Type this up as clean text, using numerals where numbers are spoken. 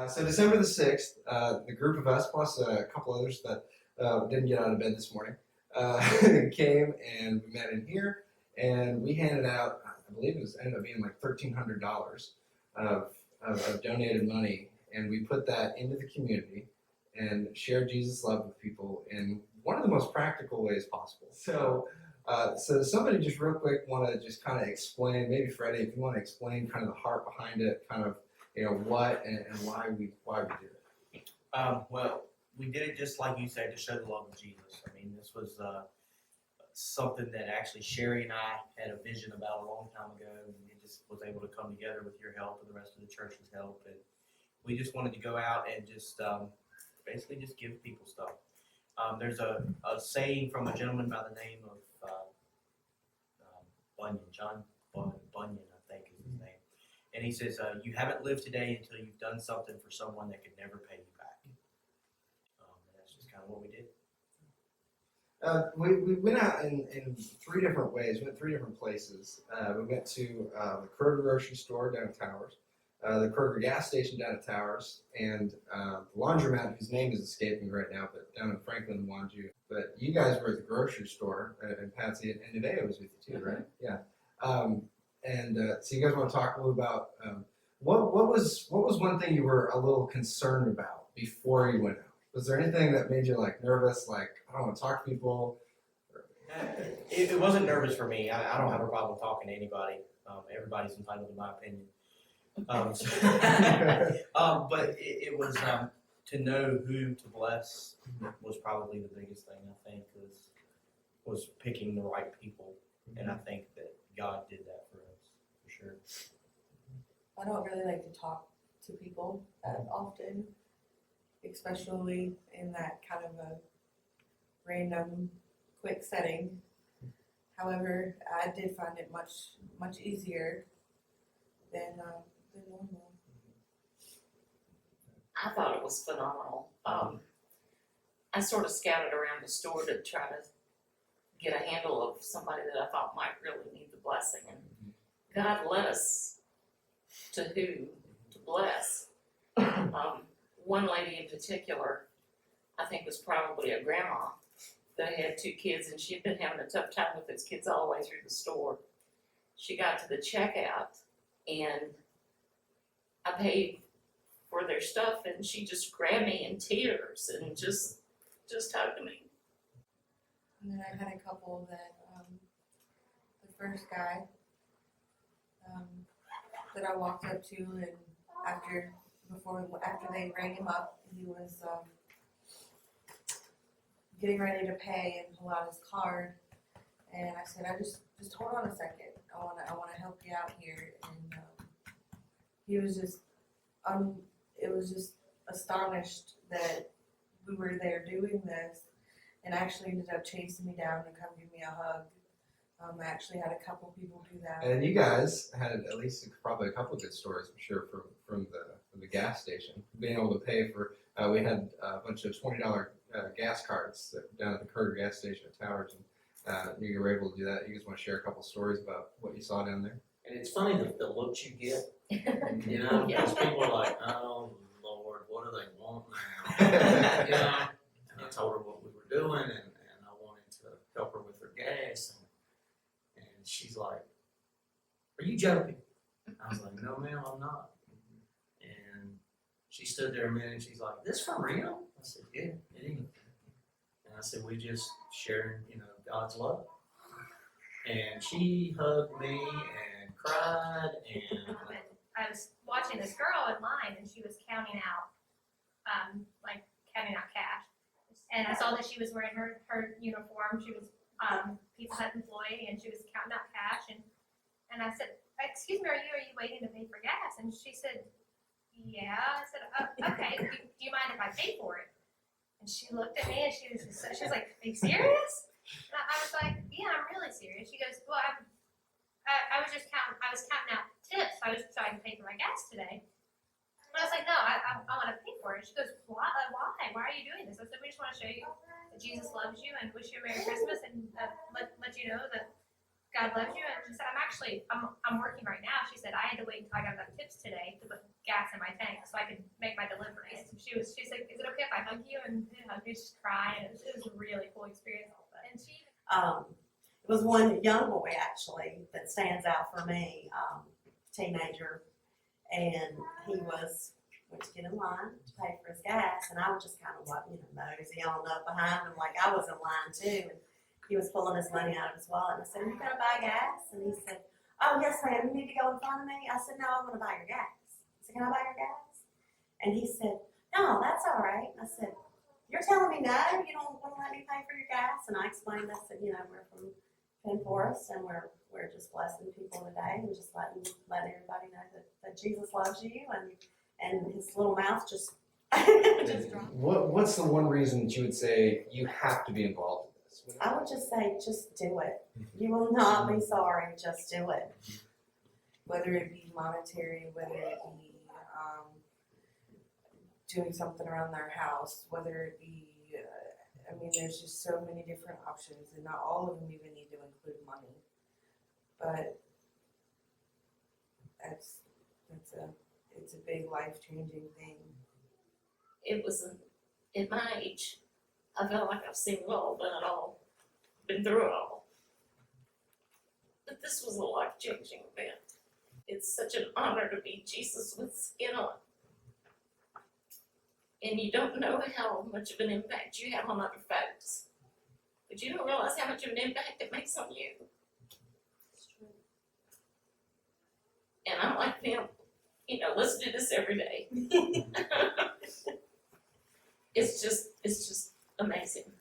So December the 6th, the group of us plus a couple others that didn't get out of bed this morning came and we met in here and we handed out, I believe ended up being like $1,300 of donated money, and we put that into the community and shared Jesus' love with people in one of the most practical ways possible. So somebody just real quick want to just kind of explain, maybe Freddie, if you want to explain kind of the heart behind it, kind of what and why we did it. Well, we did it just like you said, to show the love of Jesus. I mean, this was something that actually Sherry and I had a vision about a long time ago, and it just was able to come together with your help and the rest of the church's help. And we just wanted to go out and just basically just give people stuff. There's a saying from a gentleman by the name of Bunyan, John Bunyan, I think is his name. And he says, you haven't lived today until you've done something for someone that could never pay you back. And that's just kind of what we did. We went out in 3 different ways. We went 3 different places. We went to the Kroger grocery store down at Towers, the Kroger gas station down at Towers, and the laundromat, whose name is escaping right now, but down in Franklin, Wanju. But you guys were at the grocery store, and Patsy and Nevaeh was with you too, right? Yeah. So you guys want to talk a little about what was one thing you were a little concerned about before you went out? Was there anything that made you like nervous, like I don't want to talk to people? It wasn't nervous for me. I don't have a problem talking to anybody. Everybody's entitled to my opinion. But it was to know who to bless was probably the biggest thing, I think, was picking the right people. And I think that God did that for us, for sure. I don't really like to talk to people that often, especially in that kind of a random, quick setting. However, I did find it much easier than normal. I thought it was phenomenal. I sort of scouted around the store to try to get a handle of somebody that I thought might really need the blessing, and God led us to who to bless. One lady in particular, I think, was probably a grandma that had 2 kids, and she'd been having a tough time with those kids all the way through the store. She got to the checkout, and I paid for their stuff, and she just grabbed me in tears and just hugged me. And then I had a couple that, the first guy that I walked up to, and after they rang him up, he was getting ready to pay and pull out his card, and I said, "I just hold on a second. I wanna help you out here." And he was just astonished that we were there doing this, and actually ended up chasing me down and come give me a hug. I actually had a couple people do that. And you guys had at least probably a couple of good stories, I'm sure, from the gas station, being able to pay for. We had a bunch of $20 gas cards down at the Kroger gas station at Towers, and you were able to do that. You guys want to share a couple stories about what you saw down there? And it's funny the looks you get, because people are like, "Oh Lord, what do they want now?" And I told her what we were doing, and I wanted to help her with her gas, and she's like, "Are you joking?" I was like, "No, ma'am, I'm not." And she stood there a minute, and she's like, "This for real?" I said, "Yeah, it is." And I said, "We just sharing, God's love." And she hugged me and cried, and I was watching this girl in line, and she was counting out cash. And I saw that she was wearing her uniform. She was Pizza Hut employee, and she was counting out cash. And I said, "Excuse me, are you waiting to pay for gas?" And she said, "Yeah." I said, "Oh, okay. Do you mind if I pay for it?" And she looked at me, and she was like, "Are you serious?" And I was like, "Yeah, I'm really serious." She goes, "Well, I was counting out tips. I can pay for my gas today." And I was like, "No, I want to pay for it." She goes, "Why? Why are you doing this?" I said, "We just want to show you that Jesus loves you and wish you a Merry Christmas and let you know that God loves you." And she said, I'm working right now." She said, "I had to wait until I got enough tips today to put gas in my tank so I could make my she's like, is it okay if I hug you? And I hugged me, just cried. It was a really cool experience. And she It was one young boy actually that stands out for me, teenager, and he went to get in line to pay for his gas, and I was just kind of like, nosy on up behind him like I was in line too, and he was pulling his money out of his wallet, and I said, "Are you gonna buy gas?" And he said, "Oh yes, ma'am. You need to go in front of me." I said, "No, I'm gonna buy your gas." I said, "Can I buy your gas?" And he said, "No, that's all right." And I said, "You're telling me no? You don't want to let me pay for your gas?" And I explained, I said, we're from Penn Forest, and we're just blessing people today, and just letting everybody know that Jesus loves you, and his little mouth just dropped. What's the one reason that you would say you have to be involved in this? I would just say, just do it. You will not be sorry. Just do it. Whether it be monetary, whether it be doing something around their house, whether it be, there's just so many different options, and not all of them even need to include money. But it's a big life-changing thing. It was, at my age, I felt like I've seen it all, done it all, been through it all. But this was a life-changing event. It's such an honor to be Jesus with skin on. And you don't know how much of an impact you have on other folks. But you don't realize how much of an impact it makes on you. And I'm like them, let's do this every day. It's just amazing.